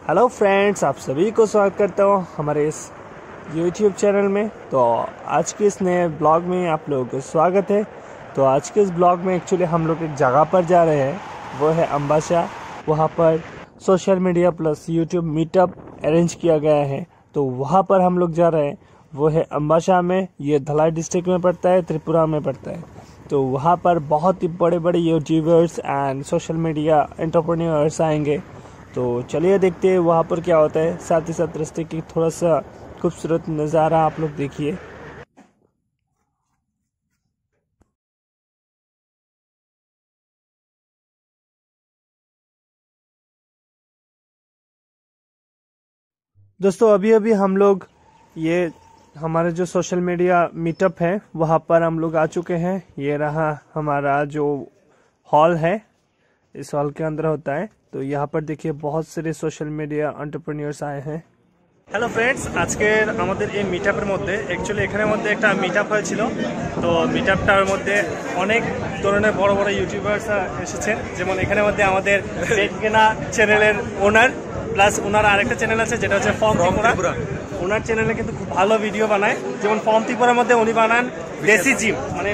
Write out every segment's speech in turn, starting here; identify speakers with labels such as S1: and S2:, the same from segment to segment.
S1: Hello friends, आप सभी को स्वागत करता हूँ हमारे इस यूट्यूब चैनल में। तो आज के इस नए ब्लॉग में आप लोगों को स्वागत है। तो आज के इस ब्लॉग में एक्चुअली हम लोग एक जगह पर जा रहे हैं, वो है अम्बासा। वहाँ पर social media plus YouTube meetup arrange किया गया है, तो वहाँ पर हम लोग जा रहे हैं। वो है अम्बासा में, ये धलाई डिस्ट्रिक्ट में पड़ता है, त्रिपुरा में पड़ता है। तो वहाँ पर बहुत ही बड़े बड़े YouTubers and social media entrepreneurs आएंगे। तो चलिए देखते हैं वहाँ पर क्या होता है। साथ ही साथ रास्ते की थोड़ा सा खूबसूरत नज़ारा आप लोग देखिए। दोस्तों अभी अभी हम लोग ये हमारे जो सोशल मीडिया मीटअप है वहाँ पर हम लोग आ चुके हैं। ये रहा हमारा जो हॉल है, इस हॉल के अंदर होता है। तो यहाँ पर देखिए बहुत सारे सोशल मीडिया एंटरप्रेन्योर्स आए हैं। হ্যালো ফ্রেন্ডস, আজকের আমাদের এই মিটআপের মধ্যে অ্যাকচুয়ালি এখানের মধ্যে একটা মিটআপ হয়েছিল। তো মিটআপটার মধ্যে অনেক ধরনের বড় বড় ইউটিউবার্স এসেছেন। যেমন এখানের মধ্যে আমাদের বেটকেনা চ্যানেলের ওনার, প্লাস ওনার আরেকটা চ্যানেল আছে যেটা হচ্ছে ফর্ম ত্রিপুরা। ওনার চ্যানেলে কিন্তু খুব ভালো ভিডিও বানায়। যেমন ফর্ম ত্রিপুরার মধ্যে উনি বানান দেশি জিম, মানে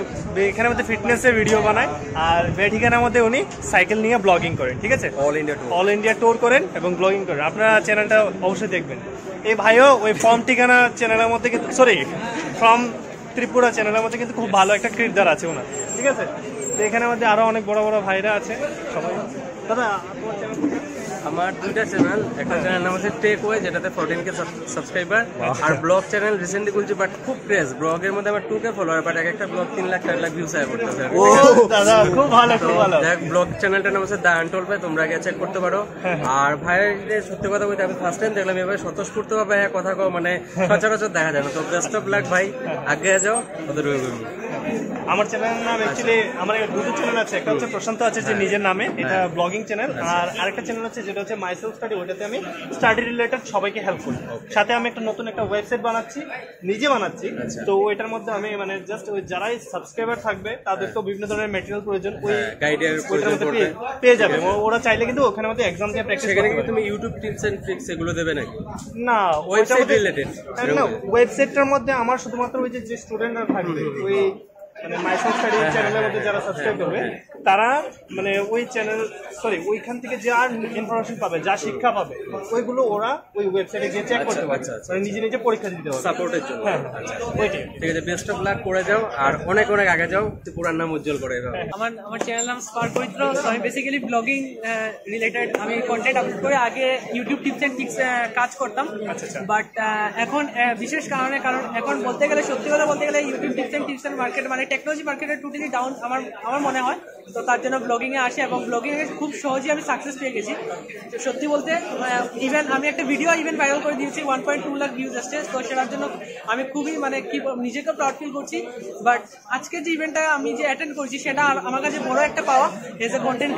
S1: এখানের মধ্যে ফিটনেসের ভিডিও বানায়। আর বেঠিকানার মধ্যে উনি সাইকেল নিয়ে ব্লগিং করেন, ঠিক আছে, অল ইন্ডিয়া ট্যুর করেন এবং ব্লগিং করেন। আপনারা চ্যানেলটা অবশ্যই দেখবেন। এই ভাইও ওই ফর্ম ঠিকানা চ্যানেলের মধ্যে কিন্তু ফর্ম ত্রিপুরা চ্যানেলের মধ্যে কিন্তু খুব ভালো একটা কিরদার আছে ওনার, ঠিক আছে। তো এখানের মধ্যে আরো অনেক বড় বড় ভাইরা আছে সবাই। দাদা তোমার চ্যানেল?
S2: আমার দুইটা চ্যানেল, একটা চ্যানেল নাম হচ্ছে টেক ওয়ে, যেটাতে 14K সাবস্ক্রাইবার, আর ব্লগ চ্যানেল রিসেন্টলি খুলছি, বাট খুব ক্রেজ। ব্লগের মধ্যে আমার 2K ফলোয়ার, বাট একটা ব্লগ 3 লাখ 4 লাখ ভিউজ আয় করতেছে।
S1: ও দাদা খুব ভালো, খুব ভালো।
S2: দেখ, ব্লগ চ্যানেলটার নাম হচ্ছে দা আনটোল্ড ভাই, তোমরা গিয়ে চেক করতে পারো। আর ভাইয়ের সত্যি কথা বলতে আমি ফার্স্ট টাইম দেখলাম এভাবে স্বতঃস্ফূর্ত ভাবে কথা কও, মানে সচরাচর দেখা যায় না। তো বেস্ট অফ লাক ভাই, আগে যাও ওদের।
S1: আমার চ্যানেলের নাম অ্যাকচুয়ালি আমার দুটো চ্যানেল আছে। একটা হচ্ছে প্রশান্ত আছে যে নিজের নামে, এটা ব্লগিং চ্যানেল। আর আরেকটা চ্যানেল আছে যেটা হচ্ছে মাই সেলফ স্টাডি, ওটাতে আমি স্টাডি রিলেটেড সবাইকে হেল্প করি। সাথে আমি একটা নতুন একটা ওয়েবসাইট বানাচ্ছি, নিজে বানাচ্ছি। তো ওইটার মধ্যে আমি মানে জাস্ট ওই যারাই সাবস্ক্রাইবার থাকবে তাদেরকেও বিভিন্ন ধরনের ম্যাটেরিয়াল প্রয়োজন ওই গাইডের পেয়ে যাবে। ওরা চাইলে কিন্তু ওখানে মধ্যে এক্সাম দিয়ে প্র্যাকটিস
S2: সেখানে কিন্তু তুমি ইউটিউব টিপস এন্ড ট্রিক্স এগুলো দেবে নাকি?
S1: না,
S2: ওয়েবসাইট রিলেটেড
S1: না, ওয়েবসাইটটার মধ্যে আমার শুধুমাত্র ওই যে স্টুডেন্টরা থাকবে ওই মানে মাই সেলফ স্টাডি চ্যানেলের মধ্যে যারা সাবস্ক্রাইব করবে তারা মানে ওই চ্যানেল ওইখান থেকে যা ইনফরমেশন পাবে, যা শিক্ষা পাবে, ওইগুলো ওরা ওই ওয়েবসাইটে গিয়ে চেক করতে পারবে, মানে নিজে নিজে পরীক্ষা দিতে পারবে
S2: সাপোর্টের জন্য।
S1: হ্যাঁ, ওইটাই।
S2: ঠিক আছে, বেস্ট অফ লাক করে যাও, আর অনেক অনেক আগে যাও, পুরার নাম উজ্জ্বল করে যাও।
S3: আমার চ্যানেল নাম স্পার্ক পবিত্র। আমি বেসিক্যালি ব্লগিং রিলেটেড আমি কন্টেন্ট আপলোড করে আগে ইউটিউব টিপস এন্ড ট্রিক্স কাজ করতাম, বাট এখন বিশেষ কারণ এখন বলতে গেলে, সত্যি কথা বলতে গেলে YouTube tips and tips market মানে টেকনোলজি মার্কেটে টোটালি ডাউন আমার মনে হয়। তো তার জন্য ব্লগিং এ আসি এবং ব্লগিং এ খুব সহজেই আমি সাকসেস পেয়ে গেছি। তো সত্যি বলতে ইভেন আমি একটা ভিডিও ভাইরাল করে দিয়েছি, 1.2 লাখ ভিউজ আসছে। তো সেটার জন্য আমি খুবই মানে কি নিজেকে প্রাউড ফিল করছি। বাট আজকে যে ইভেন্টটা আমি যে অ্যাটেন্ড করছি সেটা আমার কাছে বড় একটা পাওয়া এজ এ কন্টেন্ট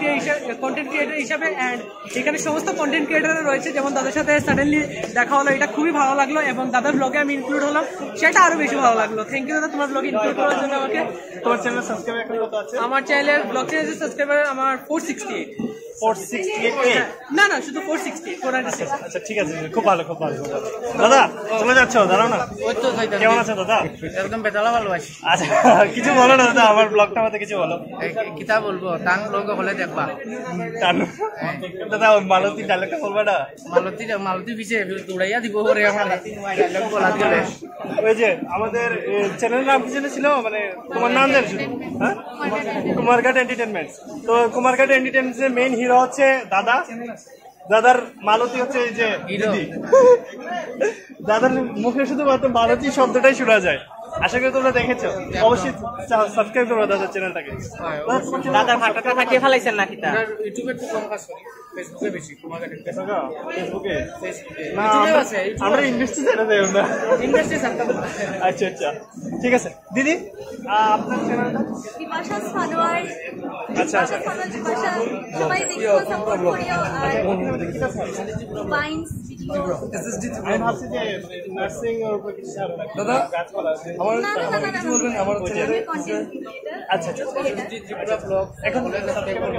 S3: ক্রিয়েটর হিসাবে। অ্যান্ড এখানে সমস্ত কন্টেন্ট ক্রিয়েটর রয়েছে, যেমন দাদার সাথে সাডেনলি দেখা হলো, এটা খুবই ভালো লাগলো। এবং দাদার ব্লগে আমি ইনক্লুড হলাম, সেটা আরো বেশি ভালো লাগলো। থ্যাংক ইউ দাদা তোমার ব্লগে ইনক্লুড করার জন্য আমাকে।
S1: তোমার চ্যানেল সাবস্ক্রাইবার এখন কত আছে?
S3: আমার চ্যানেলের ব্লগ চ্যানেলের সাবস্ক্রাইবার আমার 468। না শুধু 468।
S1: আচ্ছা ঠিক আছে, খুব ভালো, খুব ভালো। দাদা চলে যাচ্ছ, দাঁড়াও না। কেমন আছো দাদা?
S3: একদম বেতালা ভালো আছি।
S1: আচ্ছা কিছু বলো না দাদা, আমার ব্লগটা মধ্যে কিছু বলো।
S3: কিতা বলবো, টান ব্লগ হলে দেখবা।
S1: দাদা ওই মালতী ডায়লগটা বলবা না?
S3: মালতী পিছে দৌড়াইয়া দিব ওরে আমার ডায়লগ বলা গেলে।
S1: ওই যে আমাদের চ্যানেলের নাম কি ছিল, মানে তোমার নাম জানি শুধু, হ্যাঁ, কুমারঘাট এন্টারটেইনমেন্টস। তো কুমারঘাট এন্টারটেইনমেন্টসের মেইন হিরো হচ্ছে দাদা। দাদার মালতী হচ্ছে এই যে দিদি। দাদার মুখে শুধু মালতী শব্দটাই শোনা যায়। আশা করি তোমরা দেখেছো, অবশ্যই সাবস্ক্রাইব করো দাদার চ্যানেলটাকে।
S3: দাদার ভাটাটা থাকিয়ে ফেলাইছেন নাকি? তা
S2: ইউটিউবে একটু কম কাজ করি, ফেসবুকে বেশি।
S1: ফেসবুকে না, আমরা ইনভেস্ট ছেড়ে দেব না। আচ্ছা আচ্ছা ঠিক আছে দিদি, আপনার চ্যানেলটা?
S4: বিপাশা সানোয়ার।
S1: আচ্ছা আচ্ছা,
S4: বিপাশা সবাই দেখো, সাপোর্ট করিও। আর ভাইন্স
S1: আমি ভাবছি যে নার্সিং এর উপর কিছু
S2: দাদা আমার কিছু বলবেন আমার ছেলে
S1: আচ্ছা আচ্ছা এখন
S4: সাবস্ক্রাইবার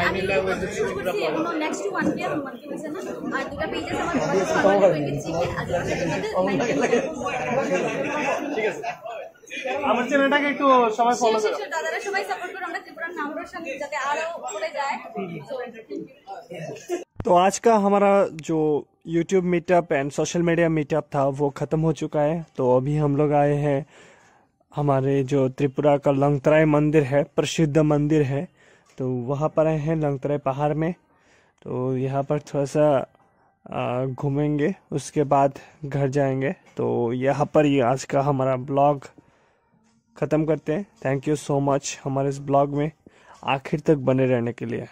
S4: আমি করছি এখনো নেক্সট 1 কে হইছে না আর দুটো পেজেস আমার হয়ে গেছে
S1: ঠিক আছে আমার চ্যানেলটাকে একটু সবাই ফলো করো
S4: দাদারা সবাই সাপোর্ট করো আমরা ত্রিপুরার নাম রোশন যাতে আরো উপরে যায়
S1: तो आज का हमारा जो YouTube meetup and social media meetup था वो ख़त्म हो चुका है। तो अभी हम लोग आए हैं हमारे जो त्रिपुरा का लंगतराई मंदिर है, प्रसिद्ध मंदिर है, तो वहाँ पर आए हैं लंगतराई पहाड़ में। तो यहाँ पर थोड़ा सा घूमेंगे, उसके बाद घर जाएंगे। तो यहाँ पर ये आज का हमारा ब्लॉग ख़त्म करते हैं। थैंक यू सो मच हमारे इस ब्लॉग में आखिर तक बने रहने के लिए।